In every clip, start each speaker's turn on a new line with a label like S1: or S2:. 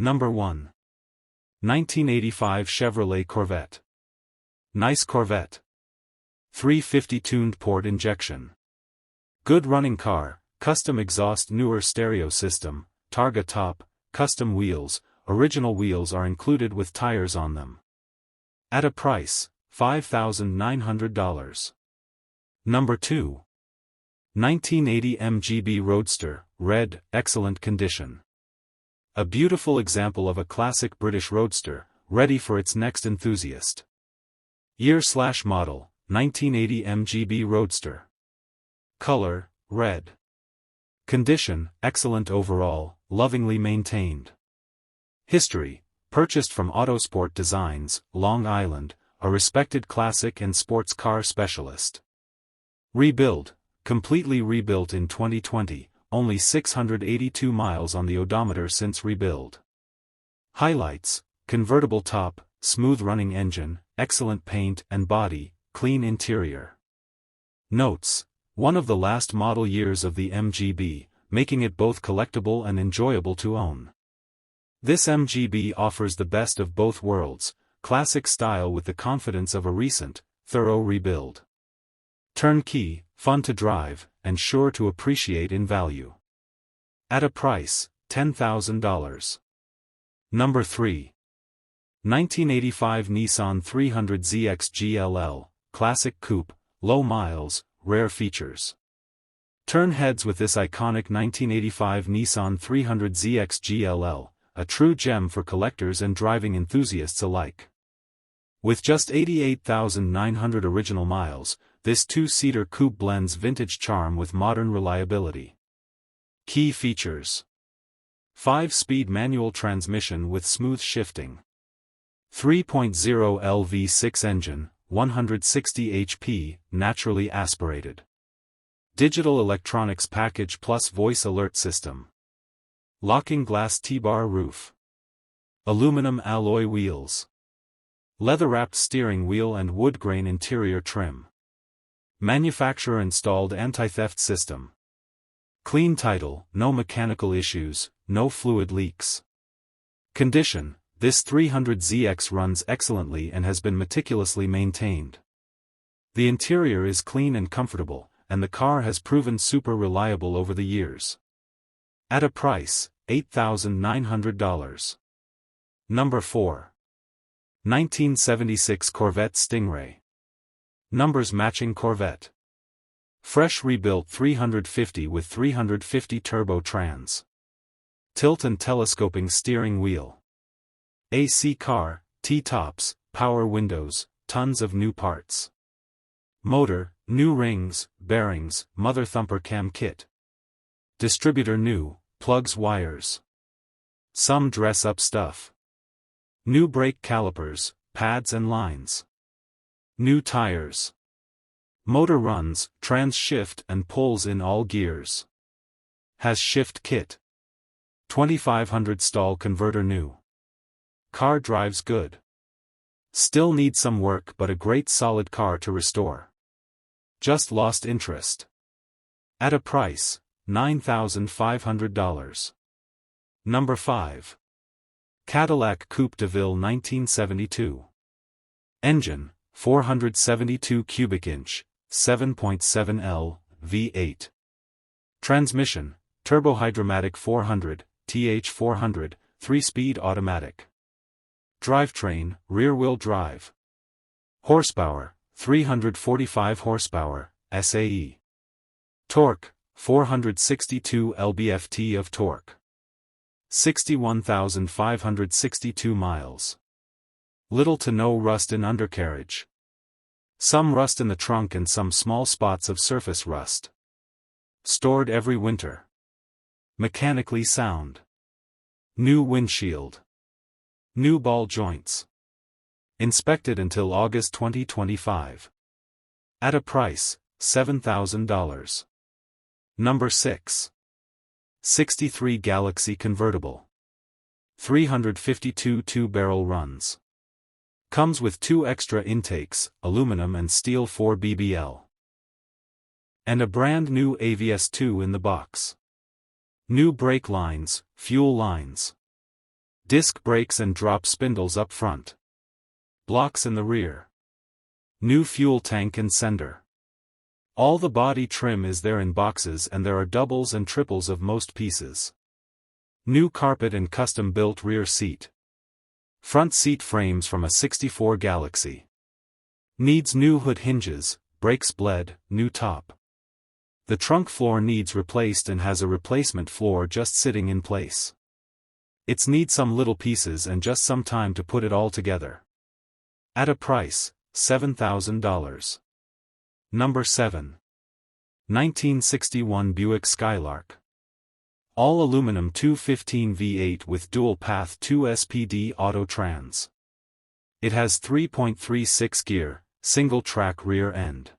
S1: Number 1. 1985 Chevrolet Corvette. Nice Corvette. 350 tuned port injection. Good running car, custom exhaust, newer stereo system, Targa top, custom wheels, original wheels are included with tires on them. At a price, $5,900. Number 2. 1980 MGB Roadster, red, excellent condition. A beautiful example of a classic British roadster, ready for its next enthusiast. Year/model, 1980 MGB Roadster. Color, red. Condition, excellent overall, lovingly maintained. History, purchased from Autosport Designs, Long Island, a respected classic and sports car specialist. Rebuild, completely rebuilt in 2020, only 682 miles on the odometer since rebuild. Highlights, convertible top, smooth running engine, excellent paint and body, clean interior. Notes, one of the last model years of the MGB, making it both collectible and enjoyable to own. This MGB offers the best of both worlds, classic style with the confidence of a recent, thorough rebuild. Turnkey, fun to drive, and sure to appreciate in value. At a price, $10,000. Number 3. 1985 Nissan 300ZX GLL, classic coupe, low miles, rare features. Turn heads with this iconic 1985 Nissan 300ZX GLL, a true gem for collectors and driving enthusiasts alike. With just 88,900 original miles, this two-seater coupe blends vintage charm with modern reliability. Key features: 5-speed manual transmission with smooth shifting, 3.0L V6 engine, 160 HP, naturally aspirated, digital electronics package plus voice alert system, locking glass T-bar roof, aluminum alloy wheels, leather-wrapped steering wheel and wood grain interior trim. Manufacturer-installed anti-theft system. Clean title, no mechanical issues, no fluid leaks. Condition, this 300ZX runs excellently and has been meticulously maintained. The interior is clean and comfortable, and the car has proven super reliable over the years. At a price, $8,900. Number 4. 1976 Corvette Stingray. Numbers matching Corvette. Fresh rebuilt 350 with 350 turbo trans. Tilt and telescoping steering wheel. AC car, T-tops, power windows, tons of new parts. Motor, new rings, bearings, mother thumper cam kit. Distributor new, plugs wires. Some dress-up stuff. New brake calipers, pads and lines. New tires. Motor runs, trans shift and pulls in all gears. Has shift kit. 2500 stall converter new. Car drives good. Still needs some work but a great solid car to restore. Just lost interest. At a price, $9,500. Number 5. Cadillac Coupe de Ville 1972. Engine, 472 cubic inch, 7.7L, V8. Transmission, turbohydromatic 400, TH400, 3-speed automatic. Drivetrain, rear-wheel drive. Horsepower, 345 horsepower, SAE. Torque, 462 lb-ft of torque. 61,562 miles. Little to no rust in undercarriage. Some rust in the trunk and some small spots of surface rust. Stored every winter. Mechanically sound. New windshield. New ball joints. Inspected until August 2025. At a price, $7,000. Number 6. 63 Galaxy Convertible. 352 two-barrel runs. Comes with 2 extra intakes, aluminum and steel 4 BBL. And a brand new AVS2 in the box. New brake lines, fuel lines. Disc brakes and drop spindles up front. Blocks in the rear. New fuel tank and sender. All the body trim is there in boxes and there are doubles and triples of most pieces. New carpet and custom-built rear seat. Front seat frames from a '64 Galaxy. Needs new hood hinges, brakes bled, new top. The trunk floor needs replaced and has a replacement floor just sitting in place. It's need some little pieces and just some time to put it all together. At a price, $7,000. Number 7. 1961 Buick Skylark. All aluminum 215 V8 with dual-path 2 SPD auto trans. It has 3.36 gear, single-track rear end.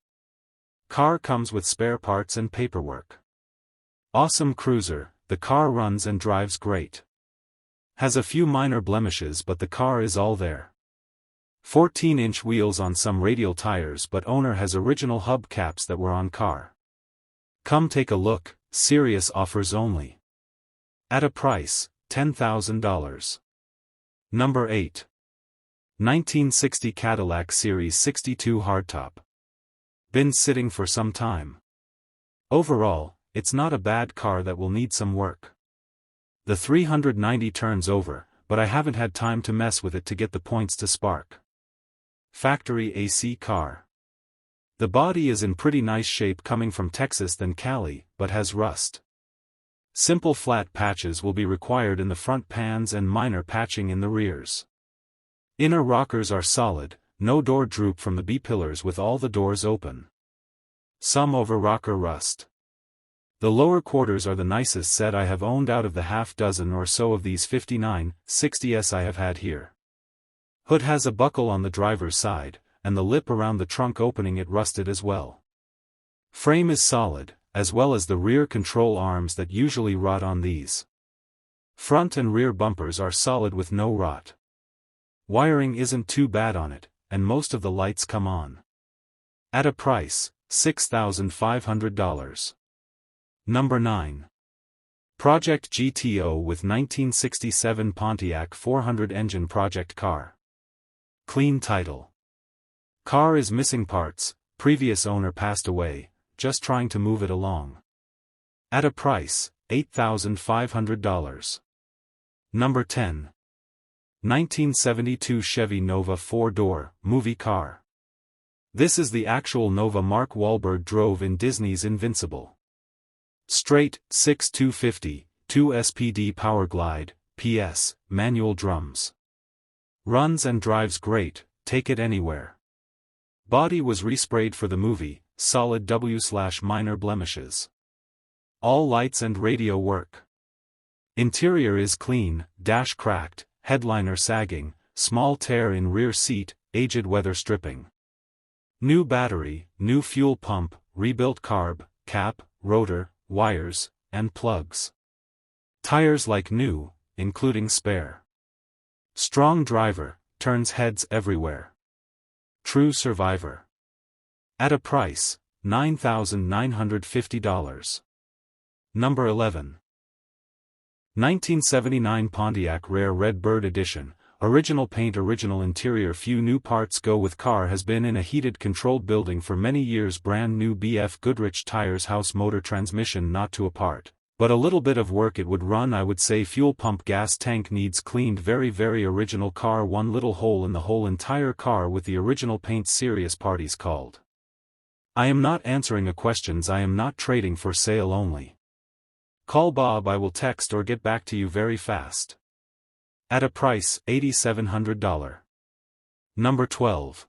S1: Car comes with spare parts and paperwork. Awesome cruiser, the car runs and drives great. Has a few minor blemishes but the car is all there. 14-inch wheels on some radial tires but owner has original hubcaps that were on car. Come take a look, serious offers only. At a price, $10,000. Number 8. 1960 Cadillac Series 62 Hardtop. Been sitting for some time. Overall, it's not a bad car that will need some work. The 390 turns over, but I haven't had time to mess with it to get the points to spark. Factory AC car. The body is in pretty nice shape coming from Texas than Cali, but has rust. Simple flat patches will be required in the front pans and minor patching in the rears. Inner rockers are solid, no door droop from the B-pillars with all the doors open. Some over rocker rust. The lower quarters are the nicest set I have owned out of the half dozen or so of these 59, 60s I have had here. Hood has a buckle on the driver's side, and the lip around the trunk opening it rusted as well. Frame is solid, as well as the rear control arms that usually rot on these. Front and rear bumpers are solid with no rot. Wiring isn't too bad on it, and most of the lights come on. At a price, $6,500. Number 9. Project GTO with 1967 Pontiac 400 engine project car. Clean title. Car is missing parts, previous owner passed away, just trying to move it along. At a price, $8,500. Number 10. 1972 Chevy Nova 4-door, movie car. This is the actual Nova Mark Wahlberg drove in Disney's Invincible. Straight, 6,250, 2 SPD power glide, PS, manual drums. Runs and drives great, take it anywhere. Body was resprayed for the movie, solid W/minor blemishes. All lights and radio work. Interior is clean, dash cracked, headliner sagging, small tear in rear seat, aged weather stripping. New battery, new fuel pump, rebuilt carb, cap, rotor, wires, and plugs. Tires like new, including spare. Strong driver, turns heads everywhere. True survivor. At a price, $9,950. Number 11. 1979 Pontiac Red Bird Edition, original paint, original interior, few new parts go with car, has been in a heated controlled building for many years, brand new BF Goodrich tires, house motor, transmission not to a part, but a little bit of work it would run, I would say. Fuel pump, gas tank needs cleaned, very original car, one little hole in the whole entire car with the original paint, serious parties called. I am not answering a questions, I am not trading, for sale only. Call Bob, I will text or get back to you very fast. At a price, $8,700. Number 12.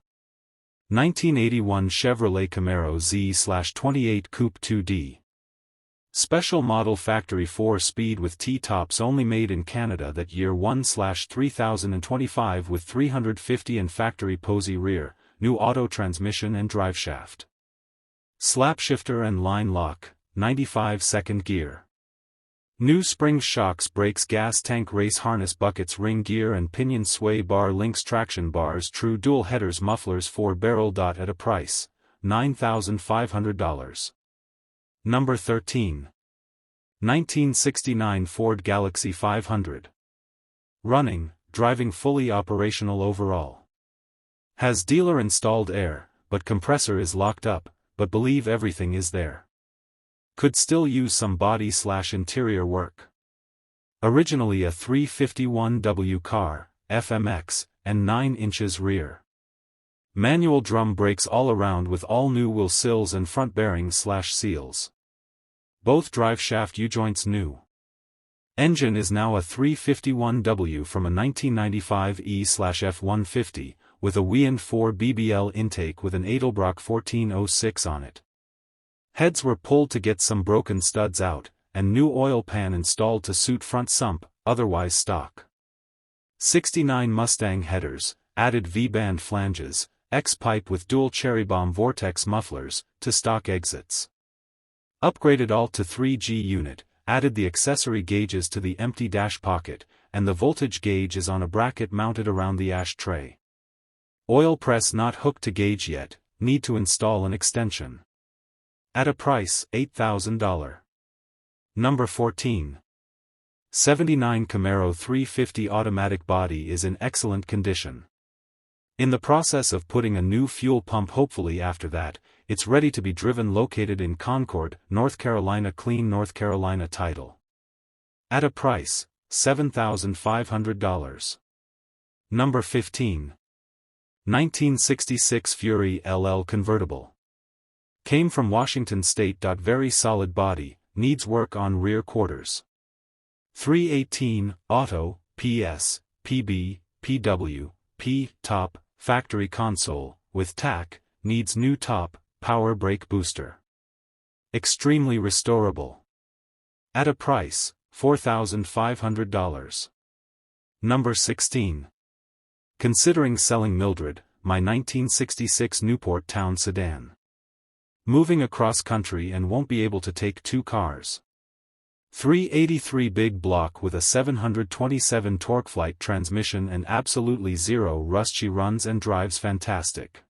S1: 1981 Chevrolet Camaro Z/28 Coupe 2D. Special model, factory 4-speed with T-tops, only made in Canada that year, 1/3025 with 350 and factory posy rear, new auto transmission and driveshaft. Slap shifter and line lock, 95-second gear. New spring shocks, brakes, gas tank, race harness, buckets, ring gear and pinion sway bar, links, traction bars, true dual headers, mufflers, 4-barrel. At a price, $9,500. Number 13. 1969 Ford Galaxy 500. running, driving fully operational overall. Has dealer installed air, but compressor is locked up, but believe everything is there. Could still use some body/interior work. Originally a 351W car, FMX, and 9 inches rear. Manual drum brakes all around with all new wheel sills and front bearings/seals. Both drive shaft U-joints new. Engine is now a 351W from a 1995 E/F-150, with a Wiend 4 BBL intake with an Edelbrock 1406 on it. Heads were pulled to get some broken studs out, and new oil pan installed to suit front sump, otherwise stock. 69 Mustang headers, added V-band flanges, X-pipe with dual cherry bomb vortex mufflers, to stock exits. Upgraded alt to 3G unit, added the accessory gauges to the empty dash pocket, and the voltage gauge is on a bracket mounted around the ashtray. Oil press not hooked to gauge yet, need to install an extension. At a price, $8,000. Number 14. 79 Camaro 350 automatic body is in excellent condition. In the process of putting a new fuel pump hopefully after that, it's ready to be driven, located in Concord, North Carolina. Clean North Carolina title. At a price, $7,500. Number 15. 1966 Fury LL Convertible. Came from Washington State. Very solid body, needs work on rear quarters. 318, auto, PS, PB, PW, P, top, factory console, with tack, needs new top, power brake booster. Extremely restorable. At a price, $4,500. Number 16. Considering selling Mildred, my 1966 Newport Town sedan. Moving across country and won't be able to take 2 cars. 383 big block with a 727 TorqueFlite transmission and absolutely zero rust. She runs and drives fantastic.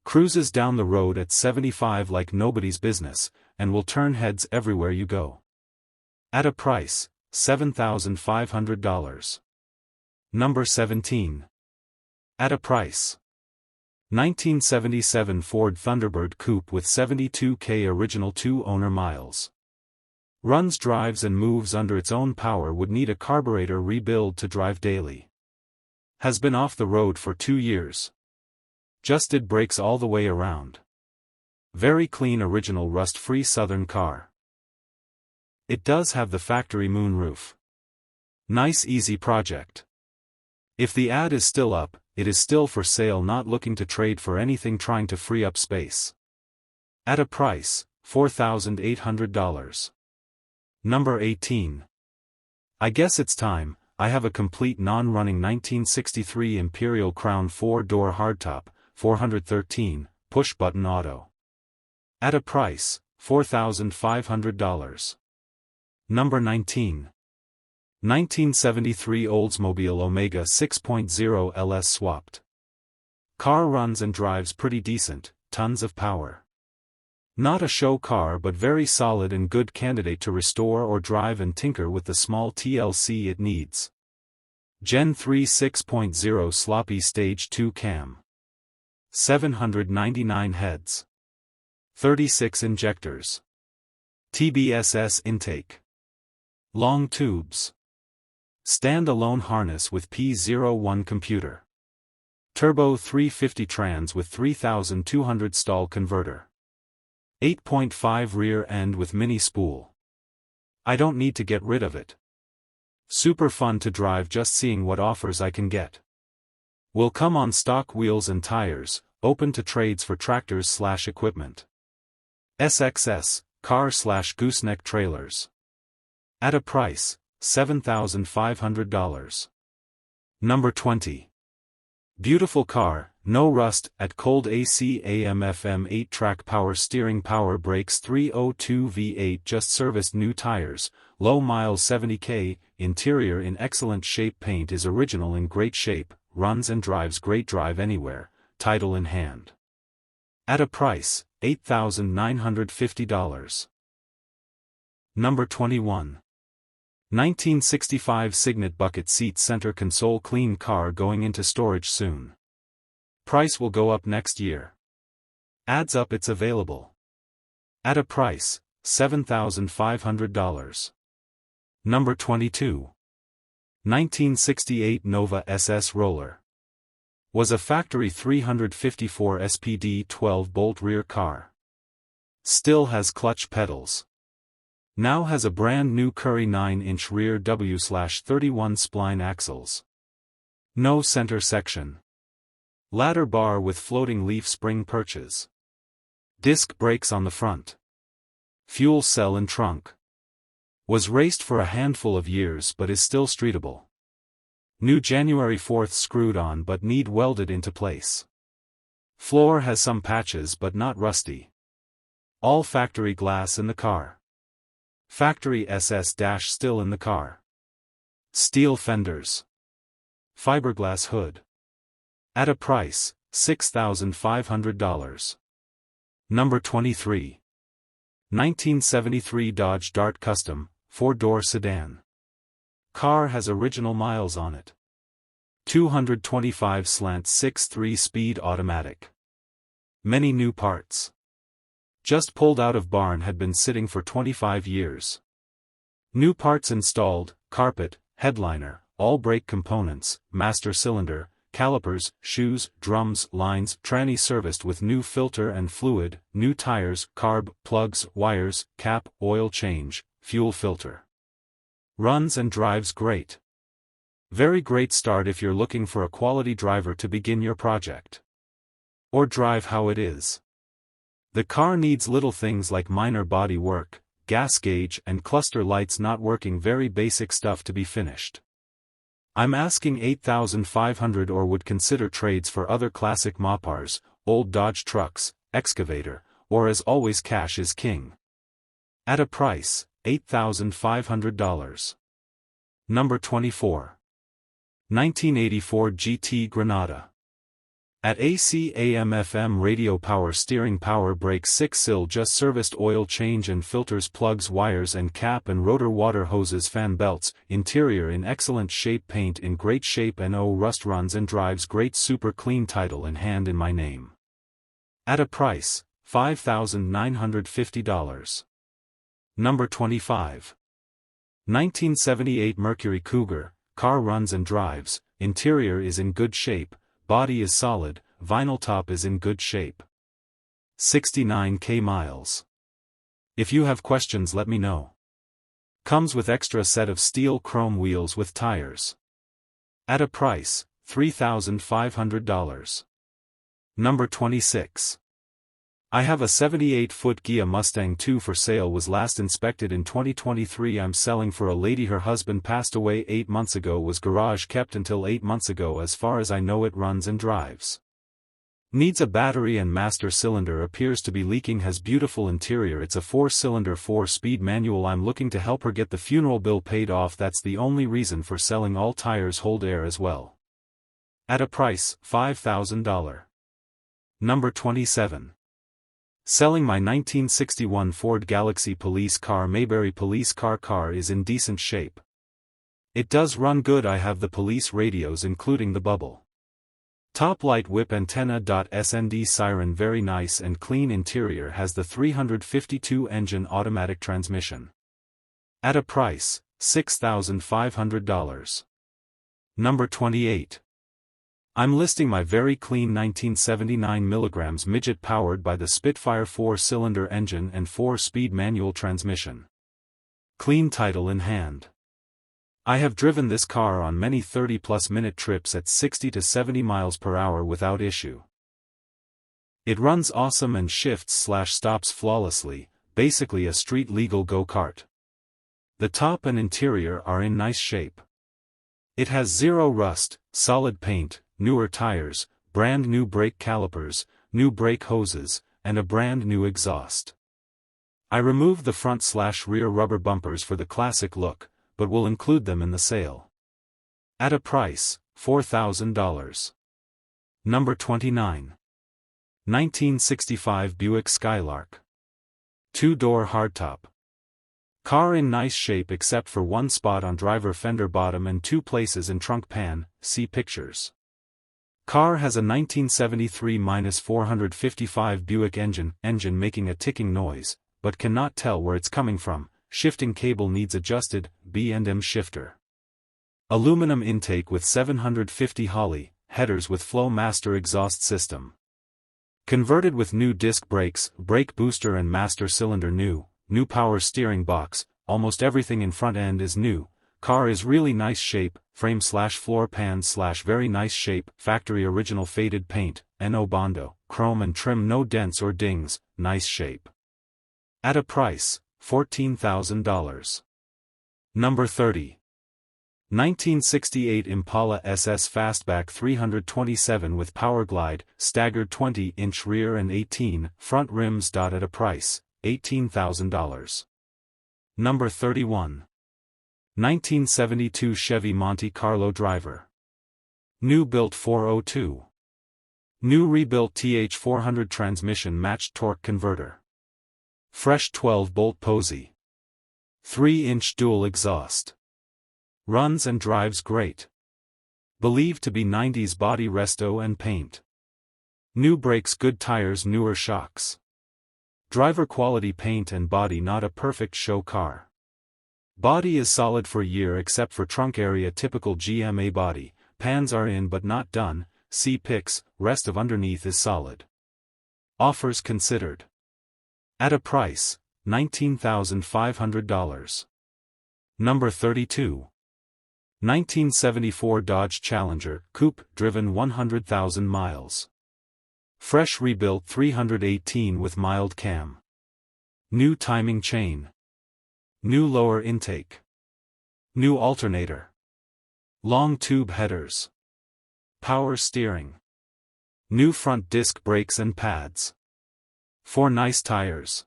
S1: Cruises down the road at 75 like nobody's business, and will turn heads everywhere you go. At a price, $7,500. Number 17. At a price. 1977 Ford Thunderbird Coupe with 72K original 2-owner miles. Runs, drives and moves under its own power. Would need a carburetor rebuild to drive daily. Has been off the road for 2 years. Just did brakes all the way around. Very clean original rust-free southern car. It does have the factory moonroof. Nice easy project. If the ad is still up, it is still for sale. Not looking to trade for anything, trying to free up space. At a price, $4,800. Number 18. I guess it's time. I have a complete non-running 1963 Imperial Crown 4-door hardtop, 413, push-button auto. At a price, $4,500. Number 19. 1973 Oldsmobile Omega 6.0 LS swapped. Car runs and drives pretty decent, tons of power. Not a show car but very solid and good candidate to restore or drive and tinker with the small TLC it needs. Gen 3 6.0 sloppy stage 2 cam. 799 heads. 36 injectors. TBSS intake. Long tubes. Stand-alone harness with P01 computer. Turbo 350 trans with 3200 stall converter. 8.5 rear end with mini spool. I don't need to get rid of it. Super fun to drive, just seeing what offers I can get. Will come on stock wheels and tires, open to trades for tractors/equipment. SXS, car/gooseneck trailers. At a price, $7,500. Number 20. Beautiful car, no rust, at cold AC AM/FM 8-track power steering, power brakes 302 V8, just serviced, new tires, low miles 70K, interior in excellent shape, paint is original, in great shape, runs and drives great, drive anywhere, title in hand. At a price, $8,950. Number 21. 1965 Signet bucket seat center console clean car going into storage soon. Price will go up next year. Adds up it's available. At a price, $7,500. Number 22. 1968 Nova SS Roller. Was a factory 354 SPD 12-bolt rear car. Still has clutch pedals. Now has a brand new Curry 9-inch rear W/31 spline axles. No center section. Ladder bar with floating leaf spring perches. Disc brakes on the front. Fuel cell and trunk. Was raced for a handful of years but is still streetable. New January 4th screwed on but need welded into place. Floor has some patches but not rusty. All factory glass in the car. Factory SS dash still in the car. Steel fenders. Fiberglass hood. At a price, $6,500. Number 23. 1973 Dodge Dart Custom, 4-door sedan. Car has original miles on it. 225/6 3-speed automatic. Many new parts. Just pulled out of barn, had been sitting for 25 years. New parts installed, carpet, headliner, all brake components, master cylinder, calipers, shoes, drums, lines, tranny serviced with new filter and fluid, new tires, carb, plugs, wires, cap, oil change, fuel filter. Runs and drives great. Very great start if you're looking for a quality driver to begin your project. Or drive how it is. The car needs little things like minor body work, gas gauge and cluster lights not working, very basic stuff to be finished. I'm asking $8,500 or would consider trades for other classic Mopars, old Dodge trucks, excavator, or as always cash is king. At a price, $8,500. Number 24. 1984 GT Granada. At AC AM FM radio, power steering, power brakes, 6-cylinder, just serviced, oil change and filters, plugs, wires and cap and rotor, water hoses, fan belts, interior in excellent shape, paint in great shape, no rust, runs and drives great, super clean, title in hand in my name. At a price, $5,950. Number 25. 1978 Mercury Cougar, car runs and drives, interior is in good shape, body is solid, vinyl top is in good shape. 69,000 miles. If you have questions, let me know. Comes with extra set of steel chrome wheels with tires. At a price, $3,500. Number 26. I have a 78-foot Kia Mustang II for sale, was last inspected in 2023. I'm selling for a lady, her husband passed away 8 months ago, was garage kept until 8 months ago. As far as I know it runs and drives. Needs a battery and master cylinder appears to be leaking, has beautiful interior, it's a 4-cylinder 4-speed manual. I'm looking to help her get the funeral bill paid off, that's the only reason for selling. All tires hold air as well. At a price, $5,000. Number 27. Selling my 1961 Ford Galaxy police car. Mayberry police car is in decent shape. It does run good. I have the police radios including the bubble top light, whip antenna. SND siren, very nice and clean interior, has the 352 engine automatic transmission. At a price, $6,500. Number 28. I'm listing my very clean 1979 mg Midget powered by the Spitfire 4-cylinder engine and 4-speed manual transmission. Clean title in hand. I have driven this car on many 30+ minute trips at 60 to 70 miles per hour without issue. It runs awesome and shifts/stops flawlessly, basically a street legal go-kart. The top and interior are in nice shape. It has zero rust, solid paint, newer tires, brand new brake calipers, new brake hoses, and a brand new exhaust. I removed the front/rear rubber bumpers for the classic look, but will include them in the sale. At a price, $4,000. Number 29. 1965 Buick Skylark. 2-door hardtop. Car in nice shape except for one spot on driver fender bottom and 2 places in trunk pan, see pictures. Car has a 1973-455 Buick engine making a ticking noise, but cannot tell where it's coming from. Shifting cable needs adjusted, B&M shifter. Aluminum intake with 750 Holley, headers with Flowmaster exhaust system. Converted with new disc brakes, brake booster and master cylinder new power steering box, almost everything in front end is new. Car is really nice shape, frame/floor pan/very nice shape, factory original faded paint, no Bondo, chrome and trim, no dents or dings, nice shape. At a price, $14,000. Number 30. 1968 Impala SS Fastback 327 with Power Glide, staggered 20-inch rear and 18 front rims. At a price, $18,000. Number 31. 1972 Chevy Monte Carlo Driver. New built 402. New rebuilt TH400 transmission matched torque converter. Fresh 12-bolt posy. 3-inch dual exhaust. Runs and drives great. Believed to be 90s body resto and paint. New brakes, good tires, newer shocks. Driver quality paint and body, not a perfect show car. Body is solid for year except for trunk area, typical GMA body, pans are in but not done, see pics, rest of underneath is solid. Offers considered. At a price, $19,500. Number 32. 1974 Dodge Challenger Coupe, driven 100,000 miles. Fresh rebuilt 318 with mild cam. New timing chain. New lower intake. New alternator. Long tube headers. Power steering. New front disc brakes and pads. 4 nice tires.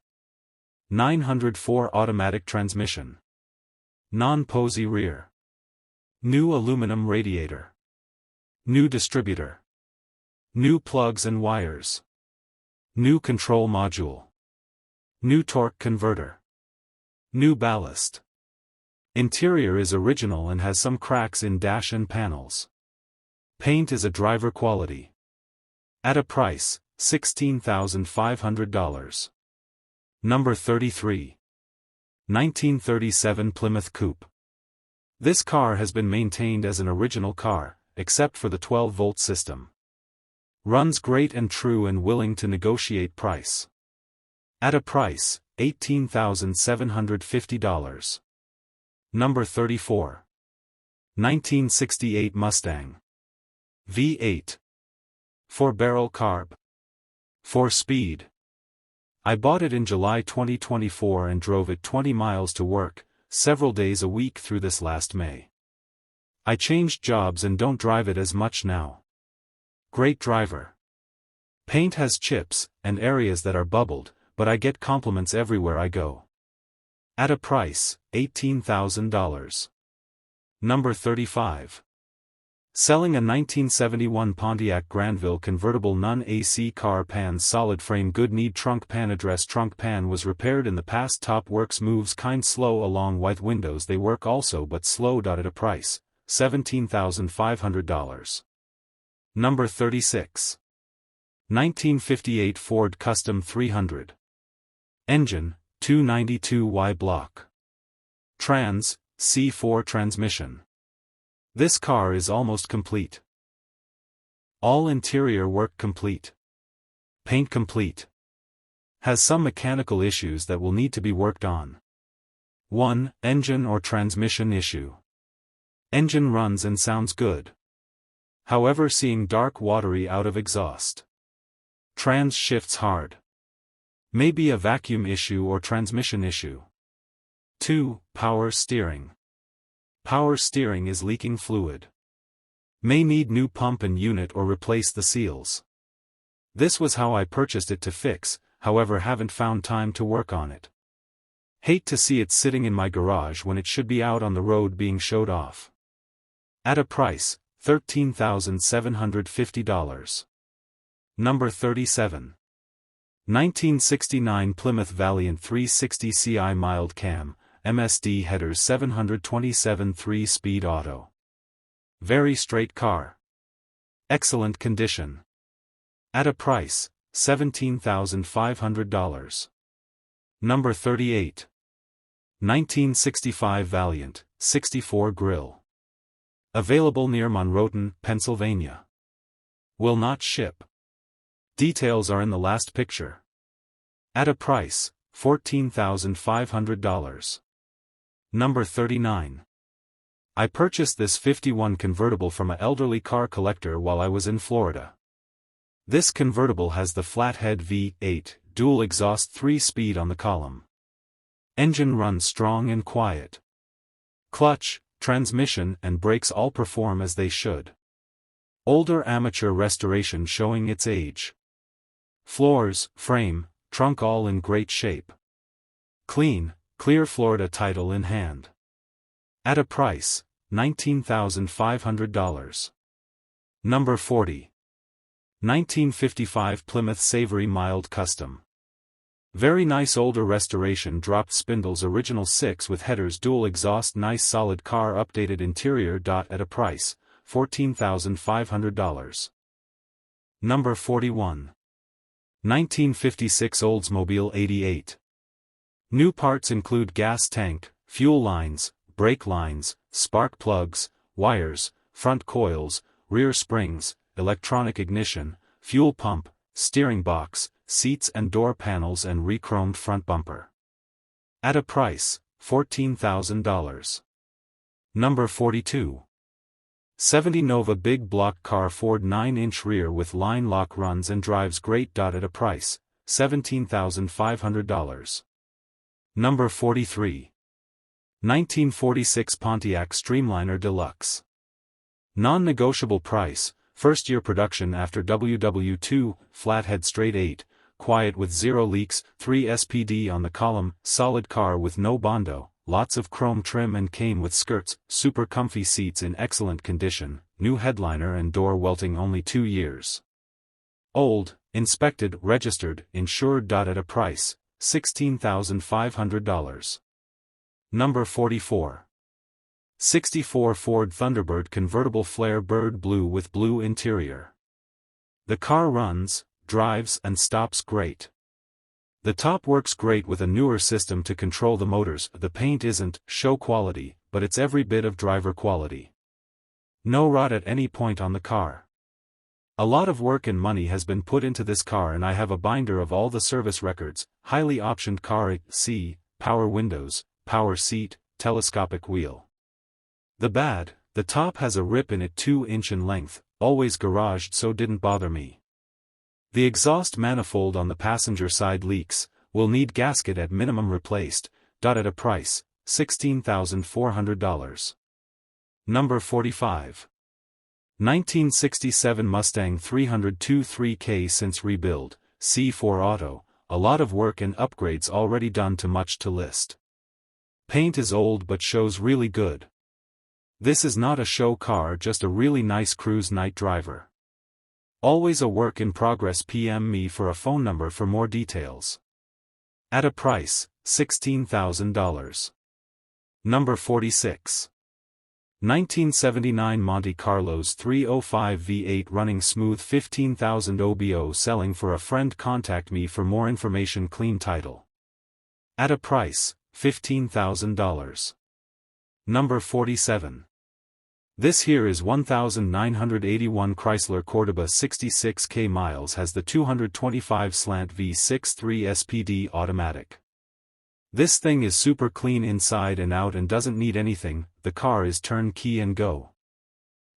S1: 904 automatic transmission. Non-posy rear. New aluminum radiator. New distributor. New plugs and wires. New control module. New torque converter. New ballast. Interior is original and has some cracks in dash and panels. Paint is a driver quality. At a price, $16,500. Number 33. 1937 Plymouth Coupe. This car has been maintained as an original car, except for the 12-volt system. Runs great and true and willing to negotiate price. At a price, $18,750. Number 34. 1968 Mustang. V8. 4-barrel carb. 4-speed. I bought it in July 2024 and drove it 20 miles to work, several days a week through this last May. I changed jobs and don't drive it as much now. Great driver. Paint has chips and areas that are bubbled, but I get compliments everywhere I go. At a price, $18,000. Number 35. Selling a 1971 Pontiac Granville convertible non-AC car, pans solid frame good, need trunk pan address, trunk pan was repaired in the past, top works, moves kind slow along white windows, they work also but slow. At a price, $17,500. Number 36. 1958 Ford Custom 300. Engine, 292Y block. Trans, C4 transmission. This car is almost complete. All interior work complete. Paint complete. Has some mechanical issues that will need to be worked on. 1. Engine or transmission issue. Engine runs and sounds good. However, seeing dark watery out of exhaust. Trans shifts hard. Maybe a vacuum issue or transmission issue. 2. Power steering. Power steering is leaking fluid. May need new pump and unit or replace the seals. This was how I purchased it to fix, however haven't found time to work on it. Hate to see it sitting in my garage when it should be out on the road being showed off. At a price, $13,750. Number 37. 1969 Plymouth Valiant 360 CI mild cam, MSD headers 727 3-speed auto. Very straight car. Excellent condition. At a price, $17,500. Number 38. 1965 Valiant, 64 grille. Available near Monroe, Pennsylvania. Will not ship. Details are in the last picture. At a price, $14,500. Number 39. I purchased this 51 convertible from an elderly car collector while I was in Florida. This convertible has the flathead V8, dual exhaust 3-speed on the column. Engine runs strong and quiet. Clutch, transmission and brakes all perform as they should. Older amateur restoration showing its age. Floors, frame, trunk all in great shape. Clean, clear Florida title in hand. At a price, $19,500. Number 40. 1955 Plymouth Savoy Mild Custom. Very nice older restoration, dropped spindles, original 6 with headers, dual exhaust, nice solid car, updated interior. At a price, $14,500. Number 41. 1956 Oldsmobile 88. New parts include gas tank, fuel lines, brake lines, spark plugs, wires, front coils, rear springs, electronic ignition, fuel pump, steering box, seats and door panels and re-chromed front bumper. At a price, $14,000. Number 42. 70 Nova big block car, Ford 9-inch rear with line lock, runs and drives great. At a price, $17,500. Number 43. 1946 Pontiac Streamliner Deluxe. Non-negotiable price, first-year production after WW2, flathead straight 8, quiet with 0 leaks, 3 SPD on the column, solid car with no bondo, lots of chrome trim and came with skirts, super comfy seats in excellent condition, new headliner and door welting, only 2 years old, inspected, registered, insured. At a price, $16,500. Number 44. 64 Ford Thunderbird convertible flare bird blue with blue interior. The car runs, drives and stops great. The top works great with a newer system to control the motors. The paint isn't show quality, but it's every bit of driver quality. No rot at any point on the car. A lot of work and money has been put into this car, and I have a binder of all the service records. Highly optioned car. AC, power windows, power seat, telescopic wheel. The bad, the top has a rip in it 2-inch in length, always garaged so didn't bother me. The exhaust manifold on the passenger side leaks, will need gasket at minimum replaced. At a price, $16,400. Number 45. 1967 Mustang 302 3K since rebuild, C4 auto, a lot of work and upgrades already done, too much to list. Paint is old but shows really good. This is not a show car, just a really nice cruise night driver. Always a work in progress. PM me for a phone number for more details. At a price, $16,000. Number 46. 1979 Monte Carlo's 305 V8 running smooth, 15,000 OBO, selling for a friend. Contact me for more information. Clean title. At a price, $15,000. Number 47. This here is 1981 Chrysler Cordoba, 66k miles, has the 225 slant V6 3 SPD automatic. This thing is super clean inside and out and doesn't need anything. The car is turnkey and go.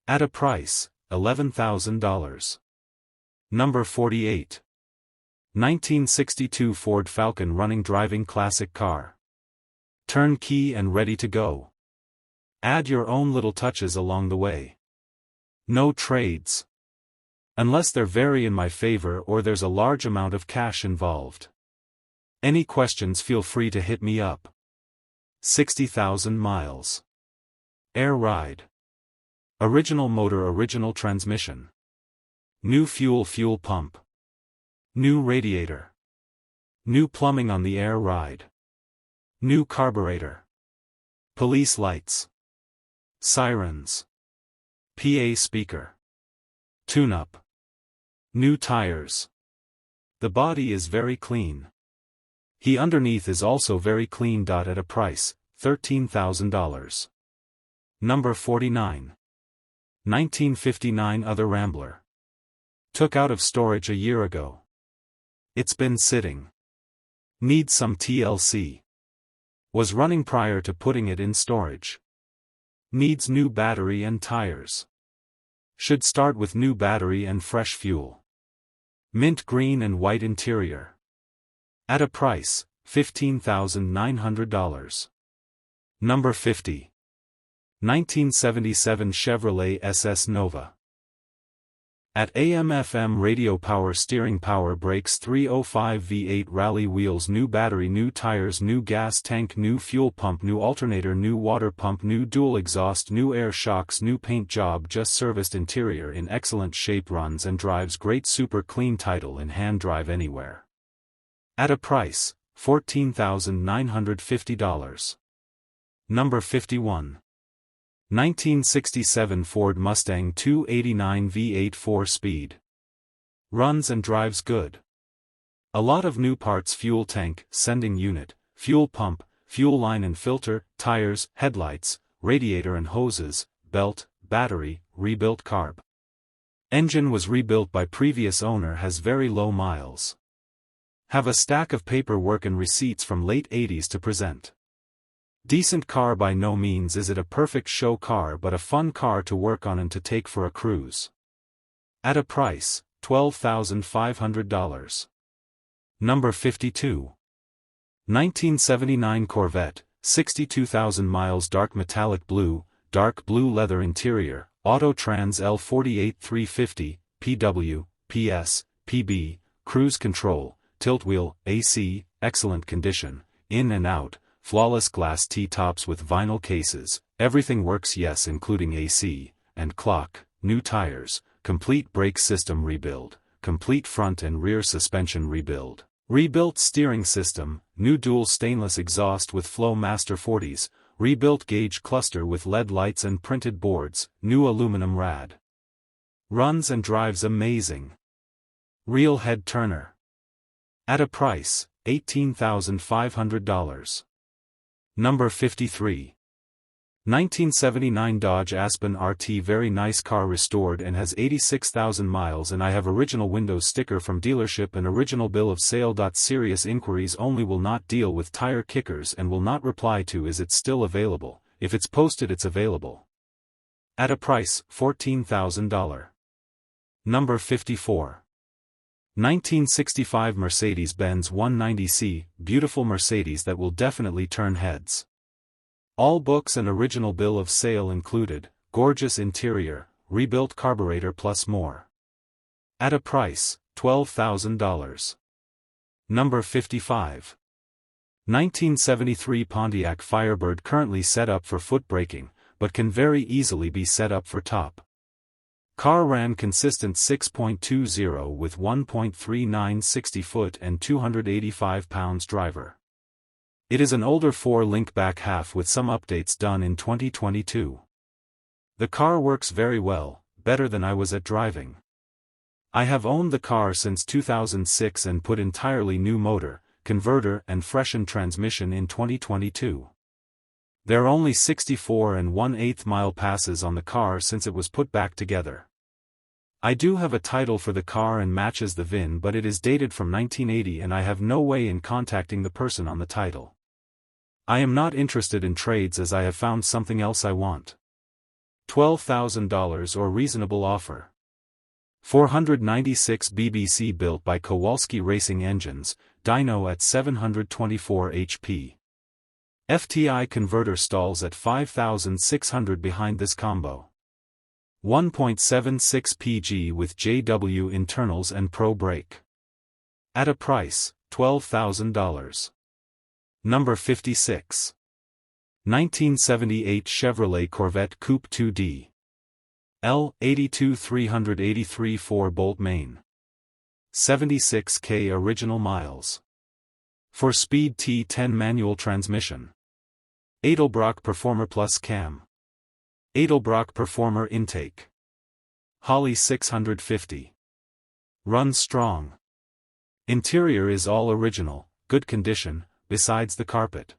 S1: At a price, $11,000. Number 48. 1962 Ford Falcon running, driving classic car. Turnkey and ready to go. Add your own little touches along the way. No trades. Unless they're very in my favor or there's a large amount of cash involved. Any questions, feel free to hit me up. 60,000 miles. Air ride. Original motor, original transmission. New fuel pump. New radiator. New plumbing on the air ride. New carburetor. Police lights. Sirens. PA speaker. Tune-up. New tires. The body is very clean. He underneath is also very clean. At a price, $13,000. Number 49. 1959 Other Rambler. Took out of storage a year ago. It's been sitting. Needs some TLC. Was running prior to putting it in storage. Needs new battery and tires. Should start with new battery and fresh fuel. Mint green and white interior. At a price, $15,900. Number 50. 1977 Chevrolet SS Nova. At AM/FM radio, power steering, power brakes, 305 V8 rally wheels, new battery, new tires, new gas tank, new fuel pump, new alternator, new water pump, new dual exhaust, new air shocks, new paint job, just serviced, interior in excellent shape, runs and drives great, super clean, title in hand, drive anywhere. At a price, $14,950. Number 51. 1967 Ford Mustang II 89 V8 4-speed. Runs and drives good. A lot of new parts: fuel tank, sending unit, fuel pump, fuel line and filter, tires, headlights, radiator and hoses, belt, battery, rebuilt carb. Engine was rebuilt by previous owner, has very low miles. Have a stack of paperwork and receipts from late 80s to present. Decent car. By no means is it a perfect show car, but a fun car to work on and to take for a cruise. At a price, $12,500. Number 52. 1979 Corvette, 62,000 miles, dark metallic blue, dark blue leather interior, Auto Trans L48 350, PW, PS, PB, cruise control, tilt wheel, AC, excellent condition, in and out, flawless glass T-tops with vinyl cases, everything works, yes, including AC, and clock, new tires, complete brake system rebuild, complete front and rear suspension rebuild, rebuilt steering system, new dual stainless exhaust with Flow Master 40s, rebuilt gauge cluster with LED lights and printed boards, new aluminum rad. Runs and drives amazing. Real head turner. At a price, $18,500. Number 53. 1979 Dodge Aspen RT, very nice car, restored and has 86,000 miles, and I have original Windows sticker from dealership and original bill of sale. Serious inquiries only, will not deal with tire kickers and will not reply to is it still available. If it's posted, it's available. At a price, $14,000. Number 54. 1965 Mercedes-Benz 190C, beautiful Mercedes that will definitely turn heads. All books and original bill of sale included, gorgeous interior, rebuilt carburetor plus more. At a price, $12,000. Number 55. 1973 Pontiac Firebird, currently set up for foot braking, but can very easily be set up for top. Car ran consistent 6.20 with 1.39 60-foot and 285 pounds driver. It is an older 4-link back half with some updates done in 2022. The car works very well, better than I was at driving. I have owned the car since 2006 and put entirely new motor, converter and freshened transmission in 2022. There are only 64 1/8 mile passes on the car since it was put back together. I do have a title for the car and matches the VIN, but it is dated from 1980 and I have no way in contacting the person on the title. I am not interested in trades as I have found something else I want. $12,000 or reasonable offer. 496 BBC, built by Kowalski Racing Engines, dyno at 724 HP. FTI converter stalls at 5,600 behind this combo. 1.76 PG with JW internals and Pro brake. At a price, $12,000. Number 56. 1978 Chevrolet Corvette Coupe 2D. L 82 383 4-bolt main. 76k original miles. 4-speed T10 manual transmission. Edelbrock Performer Plus Cam. Edelbrock Performer Intake. Holly 650. Runs strong. Interior is all original, good condition, besides the carpet.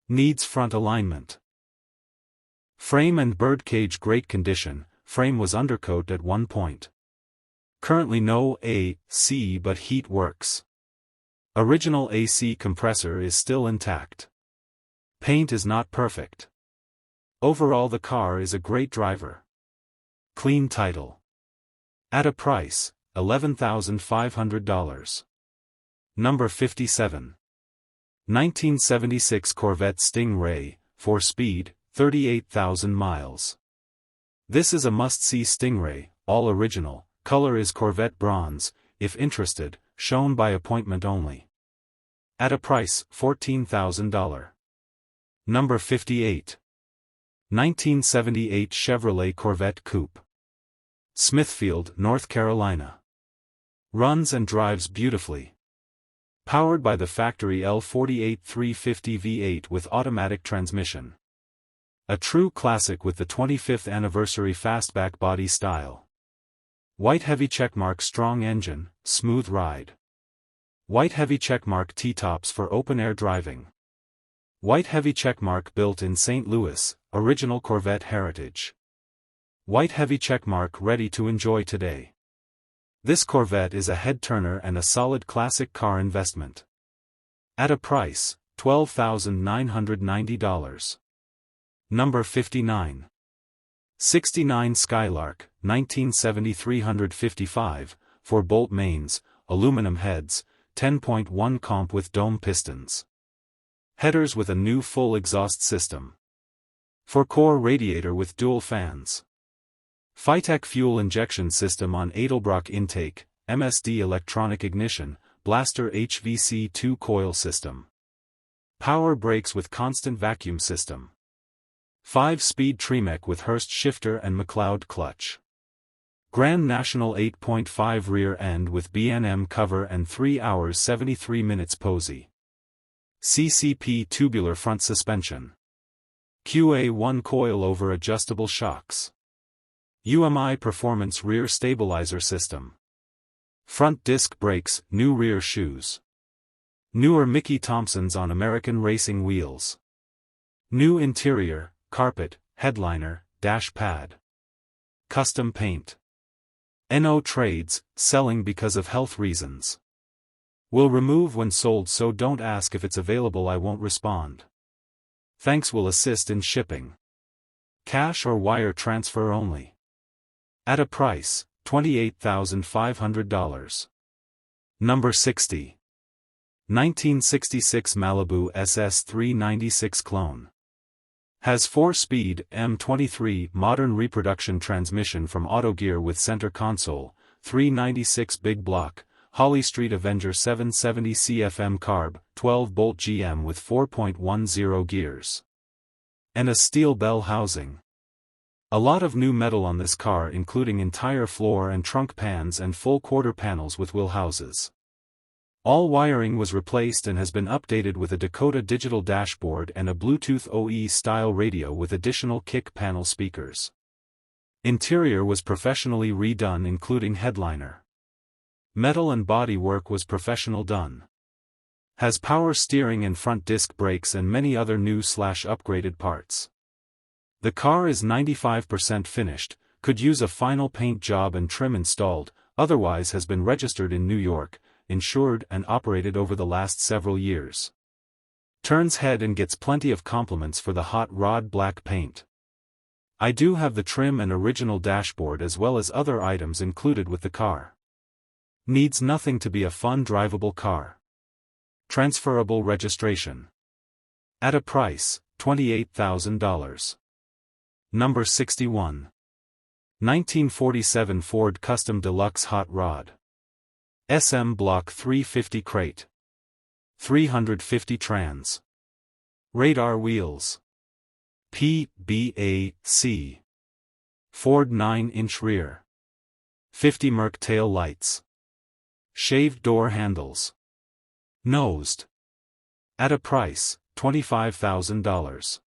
S1: Needs front alignment. Frame and birdcage great condition, frame was undercoat at one point. Currently no AC but heat works. Original AC compressor is still intact. Paint is not perfect. Overall the car is a great driver. Clean title. At a price, $11,500. Number 57. 1976 Corvette Stingray, 4-speed, 38,000 miles. This is a must-see Stingray, all original, color is Corvette bronze, if interested, shown by appointment only. At a price, $14,000. Number 58. 1978 Chevrolet Corvette Coupe. Smithfield, North Carolina. Runs and drives beautifully. Powered by the factory L48 350 V8 with automatic transmission. A true classic with the 25th anniversary fastback body style. White heavy checkmark strong engine, smooth ride. White heavy checkmark T-tops for open-air driving. White heavy checkmark built in St. Louis, original Corvette heritage. White heavy checkmark ready to enjoy today. This Corvette is a head-turner and a solid classic car investment. At a price, $12,990. Number 59. 69 Skylark, 1970 355, 4-bolt mains, aluminum heads, 10.1 comp with dome pistons. Headers with a new full exhaust system. 4-core radiator with dual fans. Phytec fuel injection system on Edelbrock intake, MSD electronic ignition, Blaster HVC 2 coil system. Power brakes with constant vacuum system. 5-speed Tremec with Hurst shifter and McLeod clutch. Grand National 8.5 rear end with B&M cover and 3 hours 73 minutes Posey. CCP tubular front suspension. QA1 coil-over adjustable shocks. UMI performance rear stabilizer system. Front disc brakes, new rear shoes. Newer Mickey Thompsons on American racing wheels. New interior, carpet, headliner, dash pad. Custom paint. NO trades, selling because of health reasons. Will remove when sold, so don't ask if it's available, I won't respond. Thanks will assist in shipping. Cash or wire transfer only. At a price, $28,500. Number 60. 1966 Malibu SS 396 clone. Has 4-speed M23 modern reproduction transmission from Autogear with center console, 396 big block, Holly Street Avenger 770 CFM carb, 12-bolt GM with 4.10 gears. And a steel bell housing. A lot of new metal on this car, including entire floor and trunk pans and full quarter panels with wheel houses. All wiring was replaced and has been updated with a Dakota digital dashboard and a Bluetooth OE-style radio with additional kick panel speakers. Interior was professionally redone, including headliner. Metal and body work was professional done. Has power steering and front disc brakes and many other new/upgraded parts. The car is 95% finished, could use a final paint job and trim installed, otherwise has been registered in New York, insured and operated over the last several years. Turns head and gets plenty of compliments for the hot rod black paint. I do have the trim and original dashboard as well as other items included with the car. Needs nothing to be a fun drivable car. Transferable registration. At a price, $28,000. Number 61. 1947 Ford Custom Deluxe Hot Rod. SM Block 350 crate. 350 trans. Radar wheels. PBAC. Ford 9-inch rear. 50 Merc tail lights. Shaved door handles. Nosed. At a price, $25,000.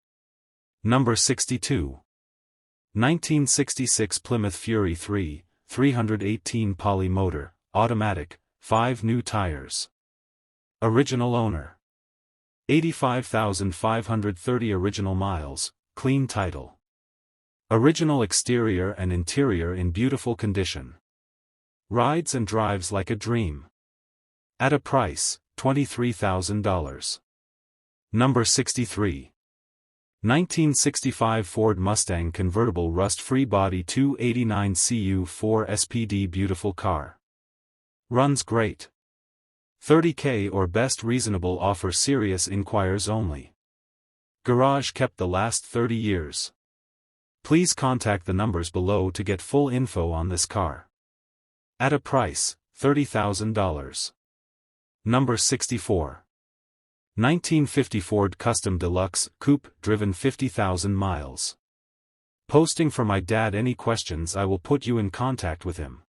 S1: Number 62. 1966 Plymouth Fury III, 318 poly motor, automatic, 5 new tires. Original owner. 85,530 original miles, clean title. Original exterior and interior in beautiful condition. Rides and drives like a dream. At a price, $23,000. Number 63. 1965 Ford Mustang Convertible rust-free body 289 cu4 SPD beautiful car. Runs great. 30K or best reasonable offer serious inquires only. Garage kept the last 30 years. Please contact the numbers below to get full info on this car. At a price, $30,000. Number 64. 1950 Ford Custom Deluxe Coupe driven 50,000 miles. Posting for my dad. Any questions? I will put you in contact with him.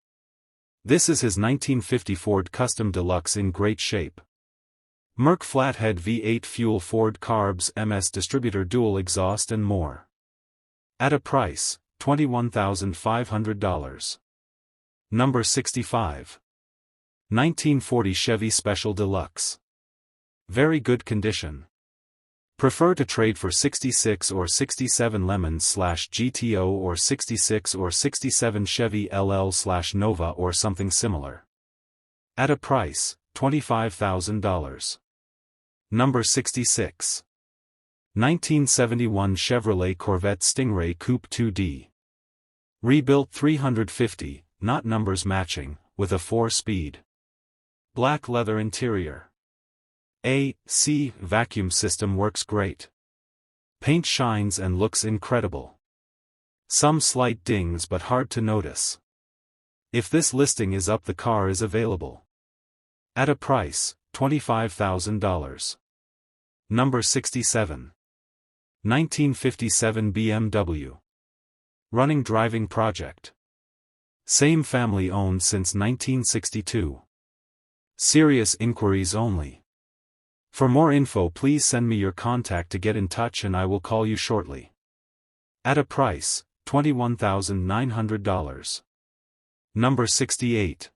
S1: This is his 1950 Ford Custom Deluxe in great shape. Merc flathead V8 fuel, Ford carbs, MS distributor, dual exhaust and more. At a price, $21,500. Number 65. 1940 Chevy Special Deluxe. Very good condition. Prefer to trade for 66 or 67 Lemons/GTO or 66 or 67 Chevy LL/Nova or something similar. At a price, $25,000. Number 66. 1971 Chevrolet Corvette Stingray Coupe 2D. Rebuilt 350, not numbers matching, with a 4-speed. Black leather interior. AC vacuum system works great. Paint shines and looks incredible. Some slight dings but hard to notice. If this listing is up, the car is available. At a price, $25,000. Number 67. 1957 BMW. Running driving project. Same family owned since 1962. Serious inquiries only. For more info please send me your contact to get in touch and I will call you shortly. At a price, $21,900. Number 68.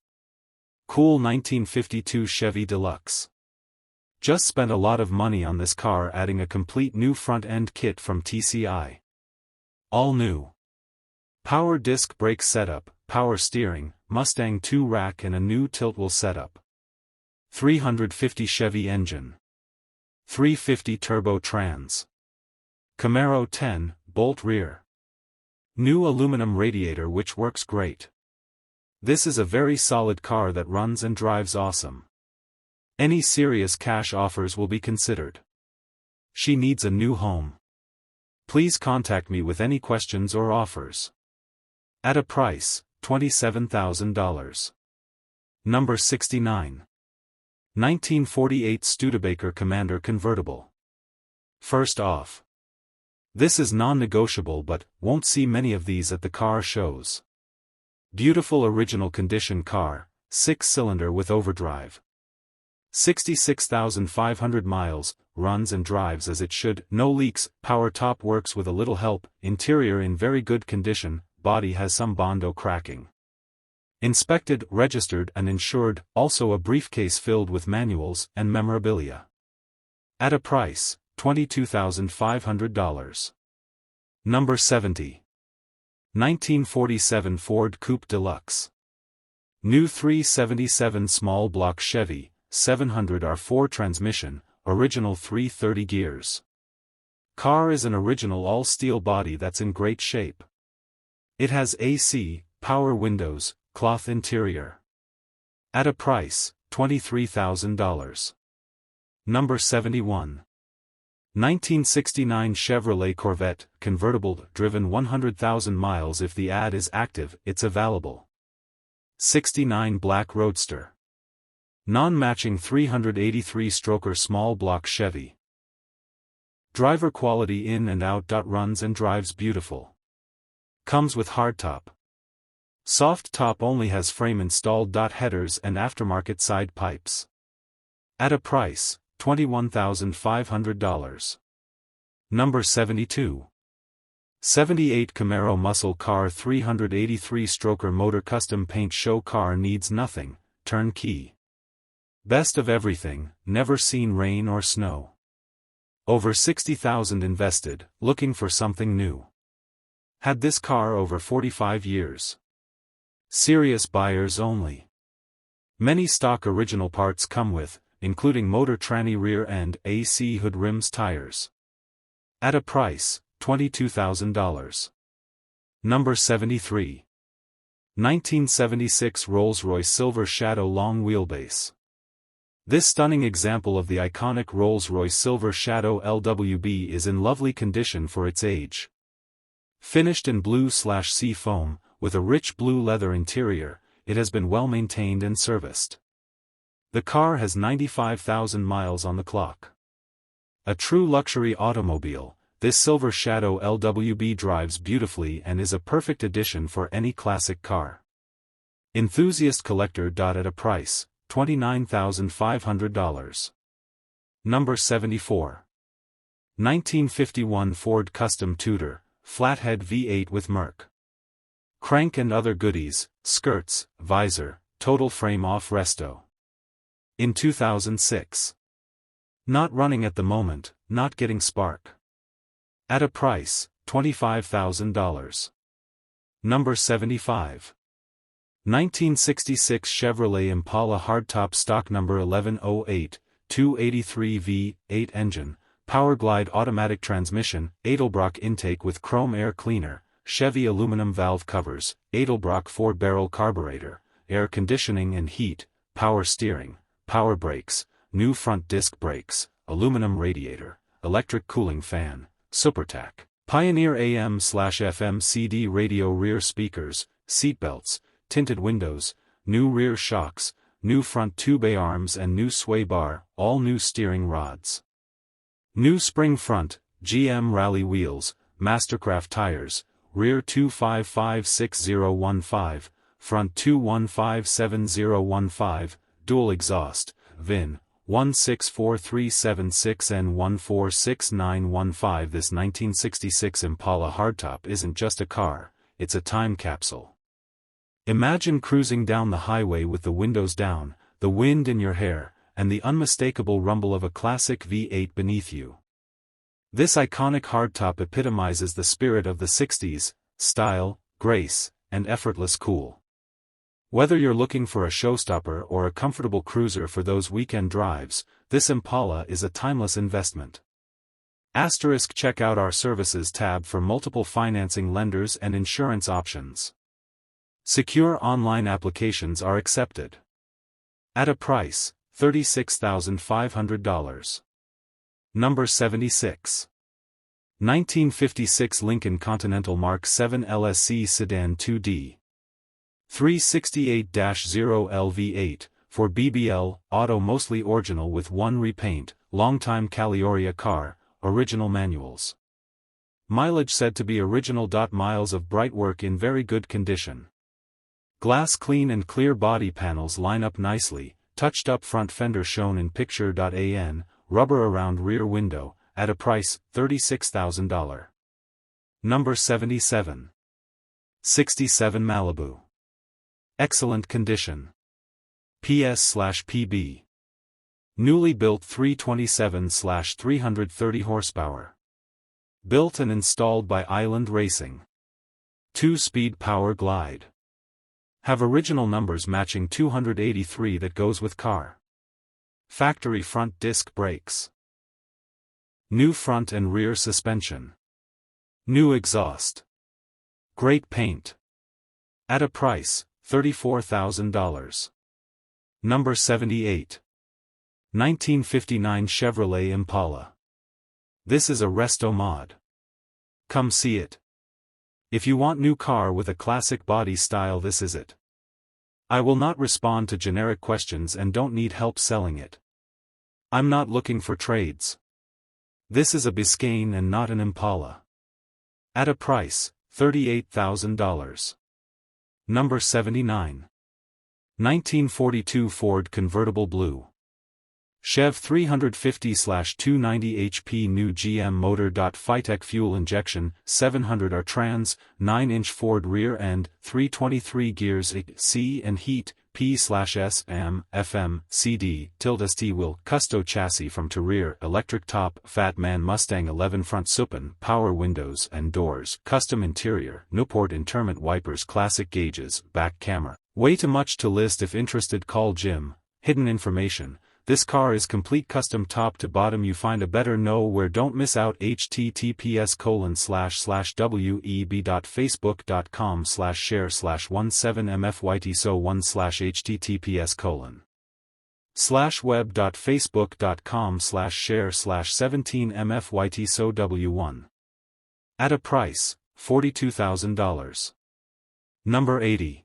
S1: Cool 1952 Chevy Deluxe. Just spent a lot of money on this car, adding a complete new front-end kit from TCI. All new. Power disc brake setup, power steering, Mustang II rack and a new tilt wheel setup. 350 Chevy engine. 350 turbo trans. Camaro 10, bolt rear. New aluminum radiator which works great. This is a very solid car that runs and drives awesome. Any serious cash offers will be considered. She needs a new home. Please contact me with any questions or offers. At a price, $27,000. Number 69. 1948 Studebaker Commander Convertible. First off, this is non-negotiable but won't see many of these at the car shows. Beautiful original condition car, 6-cylinder with overdrive. 66,500 miles, runs and drives as it should, no leaks, power top works with a little help, interior in very good condition, body has some Bondo cracking. Inspected, registered and insured, also a briefcase filled with manuals and memorabilia. At a price, $22,500. Number 70. 1947 Ford Coupe Deluxe. New 377 small block Chevy, 700R4 transmission, original 330 gears. Car is an original all-steel body that's in great shape. It has AC, power windows, cloth interior. At a price, $23,000. Number 71. 1969 Chevrolet Corvette Convertible driven 100,000 miles. If the ad is active, it's available. 69 Black Roadster. Non-matching 383-stroker small block Chevy. Driver quality in and out. Runs and drives beautiful. Comes with hardtop. Soft top only has frame installed. Headers and aftermarket side pipes. At a price, $21,500. Number 72. 78 Camaro Muscle Car 383-stroker motor custom paint show car needs nothing, turnkey. Best of everything, never seen rain or snow. Over $60,000 invested, looking for something new. Had this car over 45 years. Serious buyers only. Many stock original parts come with, including motor tranny rear end, AC hood rims tires. At a price, $22,000. Number 73. 1976 Rolls-Royce Silver Shadow Long Wheelbase. This stunning example of the iconic Rolls-Royce Silver Shadow LWB is in lovely condition for its age. Finished in blue/sea foam, with a rich blue leather interior, it has been well maintained and serviced. The car has 95,000 miles on the clock. A true luxury automobile, this Silver Shadow LWB drives beautifully and is a perfect addition for any classic car. Enthusiast collector. At a price, $29,500. Number 74. 1951 Ford Custom Tudor, flathead V8 with Merc crank and other goodies, skirts, visor, total frame off resto. In 2006. Not running at the moment, not getting spark. At a price, $25,000. Number 75. 1966 Chevrolet Impala hardtop stock number 1108, 283 V8 engine, Powerglide automatic transmission, Edelbrock intake with chrome air cleaner, Chevy aluminum valve covers, Edelbrock 4-barrel carburetor, air conditioning and heat, power steering, power brakes, new front disc brakes, aluminum radiator, electric cooling fan, SuperTAC, Pioneer AM/FM CD radio rear speakers, seatbelts, tinted windows, new rear shocks, new front tube arms and new sway bar, all new steering rods. New spring front, GM Rally wheels, Mastercraft tires, rear 2556015, front 2157015, dual exhaust, VIN 164376N146915. This 1966 Impala hardtop isn't just a car, it's a time capsule. Imagine cruising down the highway with the windows down, the wind in your hair, and the unmistakable rumble of a classic V8 beneath you. This iconic hardtop epitomizes the spirit of the 60s, style, grace, and effortless cool. Whether you're looking for a showstopper or a comfortable cruiser for those weekend drives, this Impala is a timeless investment. * Check out our services tab for multiple financing lenders and insurance options. Secure online applications are accepted. At a price, $36,500. Number 76. 1956 Lincoln Continental Mark 7 LSC Sedan 2D. 368-0LV8, for BBL, auto mostly original with one repaint, longtime Calioria car, original manuals. Mileage said to be original. Miles of bright work in very good condition. Glass clean and clear body panels line up nicely, touched up front fender shown in picture. An rubber around rear window, at a price, $36,000. Number 77. 67 Malibu. Excellent condition. PS/PB. Newly built 327/330 horsepower. Built and installed by Island Racing. 2-speed power glide. Have original numbers matching 283 that goes with car. Factory front disc brakes. New front and rear suspension. New exhaust. Great paint. At a price, $34,000. Number 78. 1959 Chevrolet Impala. This is a resto mod. Come see it. If you want new car with a classic body style, this is it. I will not respond to generic questions and don't need help selling it. I'm not looking for trades. This is a Biscayne and not an Impala. At a price, $38,000. Number 79. 1942 Ford Convertible Blue. Chev 350/290 HP new GM motor. Phytec fuel injection, 700R trans, 9-inch Ford rear end, 323 gears C and heat, P/S AM, FM, CD, ~ST wheel, Custo chassis from to rear, electric top, Fat Man Mustang 11 front suppan, power windows and doors, custom interior, Newport interment wipers, classic gauges, back camera. Way too much to list. If interested, call Jim. Hidden information. This car is complete custom top to bottom. You find a better nowhere. Don't miss out. https://www.facebook.com/share/1/7mfytso1/web.facebook.com/share/17mfytso At a price, $42,000. Number 80.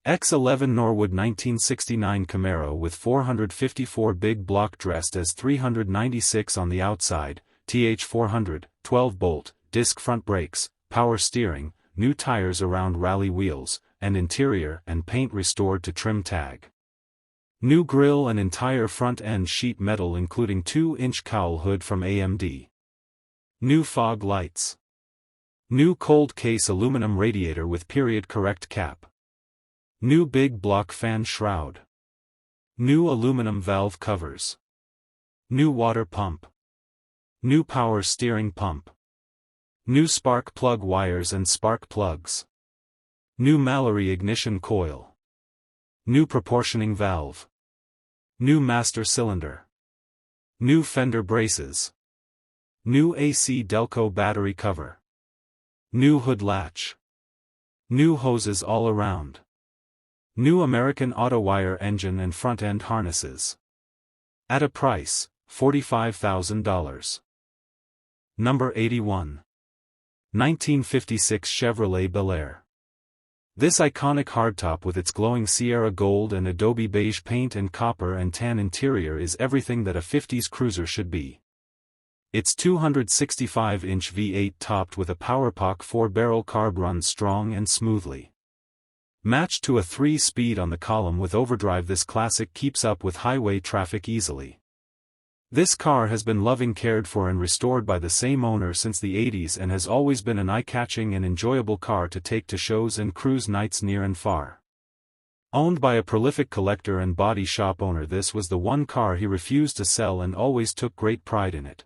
S1: X11 Norwood 1969 Camaro with 454 big block dressed as 396 on the outside, TH400, 12-bolt, disc front brakes, power steering, new tires around rally wheels, and interior and paint restored to trim tag. New grille and entire front end sheet metal including 2-inch cowl hood from AMD. New fog lights. New cold case aluminum radiator with period correct cap. New big block fan shroud. New aluminum valve covers. New water pump. New power steering pump. New spark plug wires and spark plugs. New Mallory ignition coil. New proportioning valve. New master cylinder. New fender braces. New AC Delco battery cover. New hood latch. New hoses all around. New American Autowire engine and front-end harnesses. At a price, $45,000. Number 81. 1956 Chevrolet Bel Air. This iconic hardtop with its glowing Sierra gold and adobe beige paint and copper and tan interior is everything that a 50s cruiser should be. Its 265-inch V8 topped with a Powerpack 4-barrel carb runs strong and smoothly. Matched to a 3-speed on the column with overdrive, this classic keeps up with highway traffic easily. This car has been loving cared for and restored by the same owner since the 80s and has always been an eye-catching and enjoyable car to take to shows and cruise nights near and far. Owned by a prolific collector and body shop owner, this was the one car he refused to sell and always took great pride in it.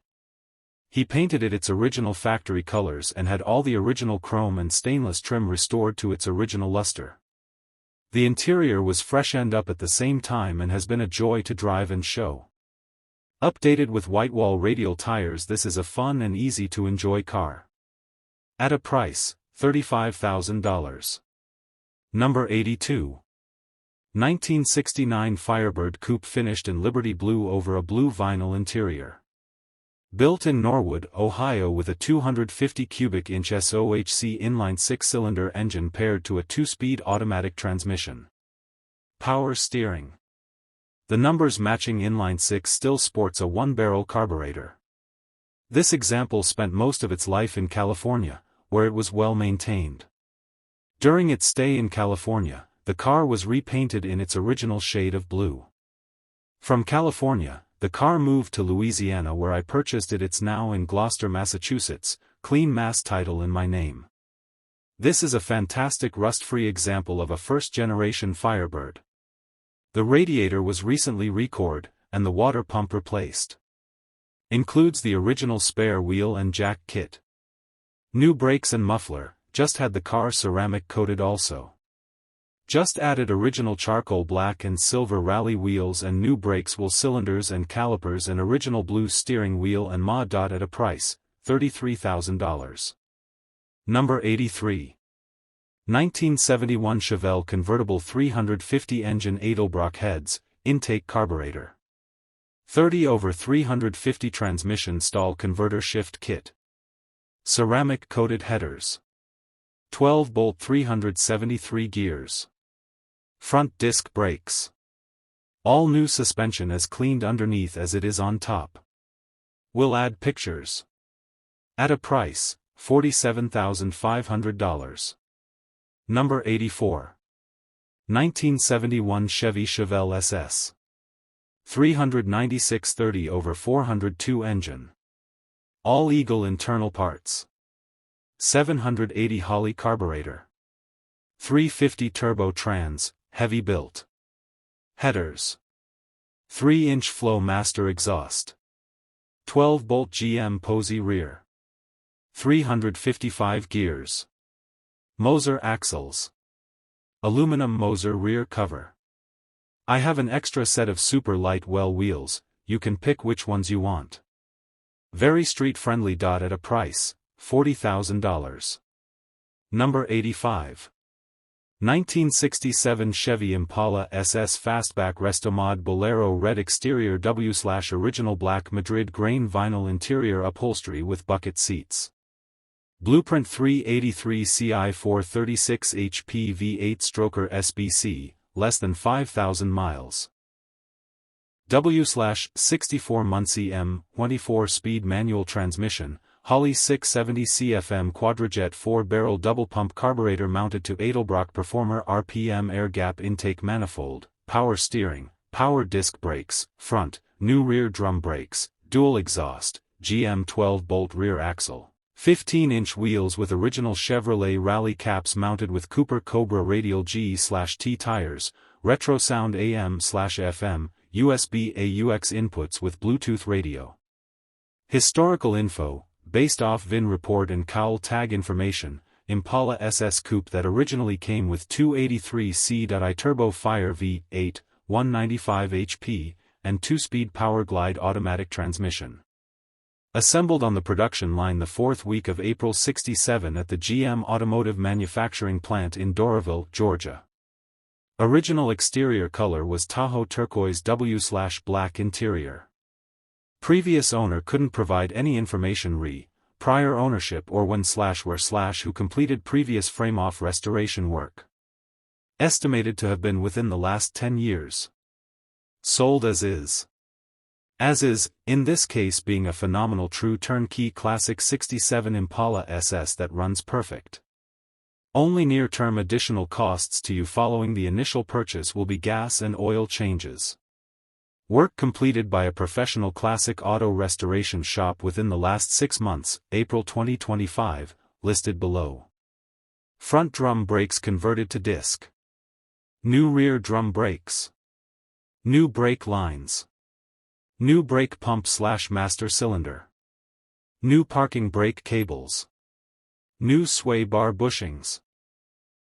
S1: He painted it its original factory colors and had all the original chrome and stainless trim restored to its original luster. The interior was freshened up at the same time and has been a joy to drive and show. Updated with whitewall radial tires, this is a fun and easy to enjoy car. At a price, $35,000. Number 82. 1969 Firebird Coupe finished in Liberty Blue over a blue vinyl interior. Built in Norwood, Ohio with a 250 cubic inch SOHC inline 6-cylinder engine paired to a 2-speed automatic transmission. Power steering. The numbers matching inline 6 still sports a 1-barrel carburetor. This example spent most of its life in California, where it was well maintained. During its stay in California, the car was repainted in its original shade of blue. From California, the car moved to Louisiana where I purchased it. It's now in Gloucester, Massachusetts, clean mass title in my name. This is a fantastic rust-free example of a first-generation Firebird. The radiator was recently recored, and the water pump replaced. Includes the original spare wheel and jack kit. New brakes and muffler, just had the car ceramic coated also. Just added original charcoal black and silver rally wheels and new brakes, wheel cylinders and calipers and original blue steering wheel and mod. At a price, $33,000. Number 83. 1971 Chevrolet Convertible 350 engine Edelbrock heads, intake carburetor. 30/350 transmission stall converter shift kit. Ceramic coated headers. 12-bolt 373 gears. Front disc brakes. All new suspension as cleaned underneath as it is on top. We'll add pictures. At a price, $47,500. Number 84. 1971 Chevy Chevelle SS. 396/30/402 engine. All Eagle internal parts. 780 Holley carburetor. 350 turbo trans, heavy built. Headers. 3-inch Flow Master exhaust. 12-bolt GM Posey rear. 355 gears. Moser axles. Aluminum Moser rear cover. I have an extra set of super light well wheels, you can pick which ones you want. Very street friendly. At a price, $40,000. Number 85. 1967 Chevy Impala SS Fastback Restomod Bolero red exterior W/original black Madrid grain vinyl interior upholstery with bucket seats. Blueprint 383 CI 436 HP V8 stroker SBC, less than 5,000 miles. W/64 Muncie M24-speed manual transmission, Holley 670 CFM quadrajet 4-barrel double-pump carburetor mounted to Edelbrock Performer RPM air gap intake manifold, power steering, power disc brakes, front, new rear drum brakes, dual exhaust, GM 12-bolt rear axle. 15-inch wheels with original Chevrolet rally caps mounted with Cooper Cobra radial G/T tires, retro sound AM/FM, USB AUX inputs with Bluetooth radio. Historical info, based off VIN report and cowl tag information, Impala SS Coupe that originally came with 283 turbo Fire V8, 195 HP, and 2-speed Power Glide automatic transmission. Assembled on the production line the 4th week of April '67 at the GM Automotive Manufacturing Plant in Doraville, Georgia. Original exterior color was Tahoe turquoise W/black interior. Previous owner couldn't provide any information prior ownership or when/where/ who completed previous frame-off restoration work. Estimated to have been within the last 10 years. Sold as is. As is, in this case being a phenomenal true turnkey classic 67 Impala SS that runs perfect. Only near-term additional costs to you following the initial purchase will be gas and oil changes. Work completed by a professional classic auto restoration shop within the last 6 months, April 2025, listed below. Front drum brakes converted to disc. New rear drum brakes. New brake lines. New brake pump/master cylinder. New parking brake cables. New sway bar bushings.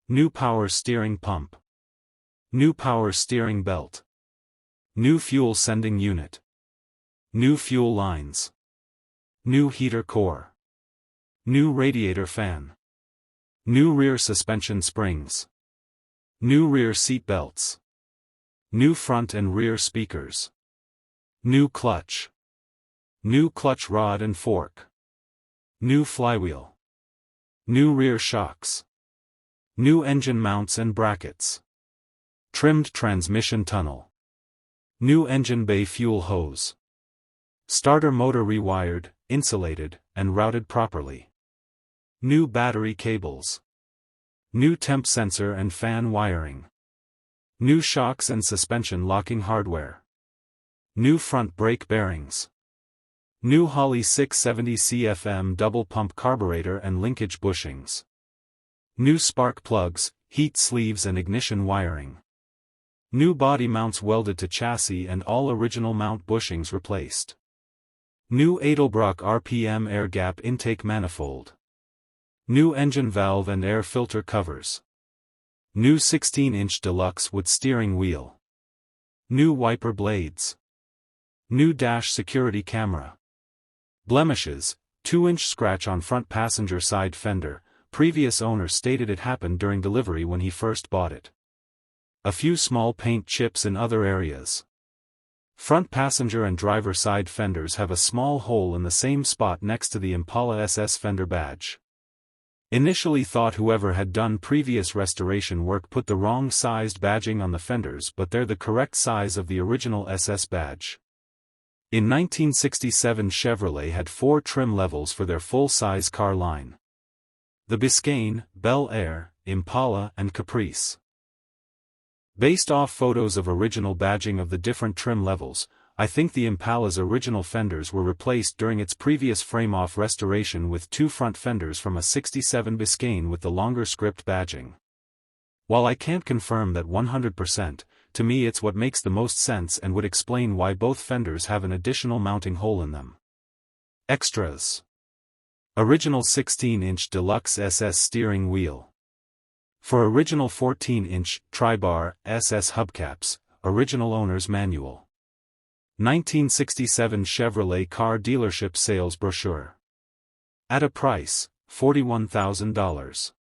S1: New power steering pump. New power steering belt. New fuel sending unit. New fuel lines. New heater core. New radiator fan. New rear suspension springs. New rear seat belts. New front and rear speakers. New clutch. New clutch rod and fork. New flywheel. New rear shocks. New engine mounts and brackets. Trimmed transmission tunnel. New engine bay fuel hose. Starter motor rewired, insulated, and routed properly. New battery cables. New temp sensor and fan wiring. New shocks and suspension locking hardware. New front brake bearings. New Holley 670 CFM double pump carburetor and linkage bushings. New spark plugs, heat sleeves and ignition wiring. New body mounts welded to chassis and all original mount bushings replaced. New Edelbrock RPM air gap intake manifold. New engine valve and air filter covers. New 16-inch deluxe wood steering wheel. New wiper blades. New dash security camera. Blemishes, 2-inch scratch on front passenger side fender, previous owner stated it happened during delivery when he first bought it. A few small paint chips in other areas. Front passenger and driver side fenders have a small hole in the same spot next to the Impala SS fender badge. Initially thought whoever had done previous restoration work put the wrong sized badging on the fenders, but they're the correct size of the original SS badge. In 1967 Chevrolet had 4 trim levels for their full-size car line. The Biscayne, Bel Air, Impala and Caprice. Based off photos of original badging of the different trim levels, I think the Impala's original fenders were replaced during its previous frame-off restoration with two front fenders from a 67 Biscayne with the longer script badging. While I can't confirm that 100%, to me it's what makes the most sense and would explain why both fenders have an additional mounting hole in them. Extras. Original 16-inch Deluxe SS steering wheel. For original 14-inch Tri-Bar SS hubcaps, original owner's manual. 1967 Chevrolet car dealership sales brochure. At a price, $41,000.